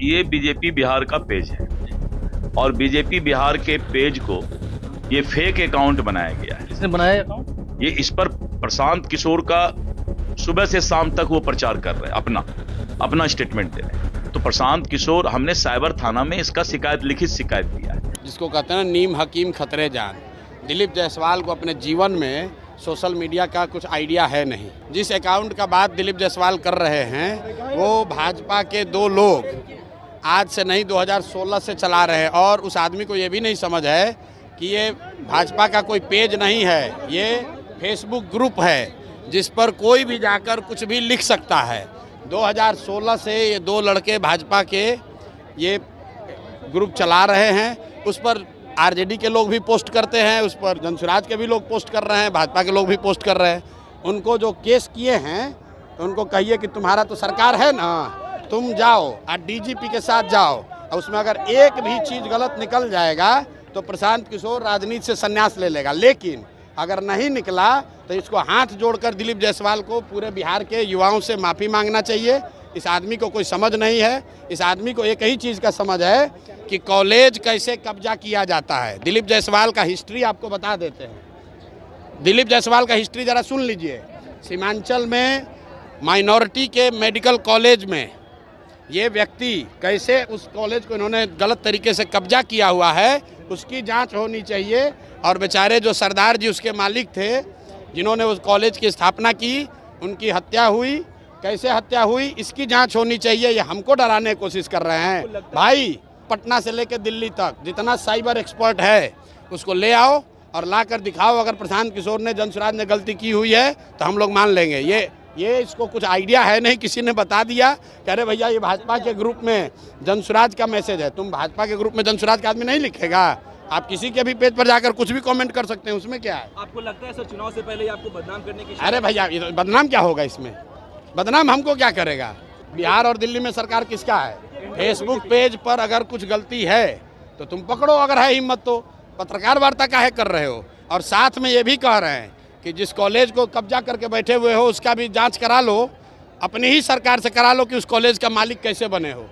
ये बीजेपी बिहार का पेज है और बीजेपी बिहार के पेज को ये फेक अकाउंट बनाया गया है। किसने बनाया अकाउंट? ये इस पर प्रशांत किशोर का सुबह से शाम तक वो प्रचार कर रहे हैं, अपना स्टेटमेंट दे रहे हैं। तो प्रशांत किशोर, हमने साइबर थाना में इसका लिखित शिकायत दिया है। जिसको कहते हैं ना, नीम हकीम खतरे जान। दिलीप जायसवाल को अपने जीवन में सोशल मीडिया का कुछ आइडिया है नहीं। जिस अकाउंट का बात दिलीप जायसवाल कर रहे हैं वो भाजपा के 2 लोग आज से नहीं 2016 से चला रहे हैं, और उस आदमी को ये भी नहीं समझ है कि ये भाजपा का कोई पेज नहीं है, ये फेसबुक ग्रुप है जिस पर कोई भी जाकर कुछ भी लिख सकता है। 2016 से ये 2 लड़के भाजपा के ये ग्रुप चला रहे हैं। उस पर आरजेडी के लोग भी पोस्ट करते हैं, उस पर जनसुराज के भी लोग पोस्ट कर रहे हैं, भाजपा के लोग भी पोस्ट कर रहे हैं। उनको जो केस किए हैं तो उनको कहिए कि तुम्हारा तो सरकार है ना, तुम जाओ और डीजीपी के साथ जाओ, और उसमें अगर एक भी चीज़ गलत निकल जाएगा तो प्रशांत किशोर राजनीति से संन्यास ले लेगा। लेकिन अगर नहीं निकला तो इसको हाथ जोड़कर दिलीप जायसवाल को पूरे बिहार के युवाओं से माफ़ी मांगना चाहिए। इस आदमी को कोई समझ नहीं है। इस आदमी को एक ही चीज़ का समझ है कि कॉलेज कैसे कब्जा किया जाता है। दिलीप जायसवाल का हिस्ट्री आपको बता देते हैं। दिलीप जायसवाल का हिस्ट्री ज़रा सुन लीजिए। सीमांचल में माइनॉरिटी के मेडिकल कॉलेज में ये व्यक्ति कैसे उस कॉलेज को इन्होंने गलत तरीके से कब्जा किया हुआ है, उसकी जांच होनी चाहिए। और बेचारे जो सरदार जी उसके मालिक थे, जिन्होंने उस कॉलेज की स्थापना की, उनकी हत्या हुई, कैसे हत्या हुई, इसकी जांच होनी चाहिए। ये हमको डराने की कोशिश कर रहे हैं। भाई, पटना से लेकर दिल्ली तक जितना साइबर एक्सपर्ट है उसको ले आओ और ला कर दिखाओ। अगर प्रशांत किशोर ने, जनसुराज ने गलती की हुई है तो हम लोग मान लेंगे। ये इसको कुछ आइडिया है नहीं, किसी ने बता दिया कि अरे भैया ये भाजपा के ग्रुप में जनसुराज का मैसेज है। तुम भाजपा के ग्रुप में जनसुराज का आदमी नहीं लिखेगा। आप किसी के भी पेज पर जाकर कुछ भी कमेंट कर सकते हैं, उसमें क्या है? आपको लगता है सर चुनाव से पहले ही आपको बदनाम करने की? अरे भैया, ये बदनाम क्या होगा इसमें? बदनाम हमको क्या करेगा? बिहार और दिल्ली में सरकार किसका है? फेसबुक पेज पर अगर कुछ गलती है तो तुम पकड़ो, अगर है हिम्मत तो। पत्रकार वार्ता काहे कर रहे हो? और साथ में ये भी कह रहे हैं कि जिस कॉलेज को कब्जा करके बैठे हुए हो उसका भी जांच करा लो, अपनी ही सरकार से करा लो कि उस कॉलेज का मालिक कैसे बने हो।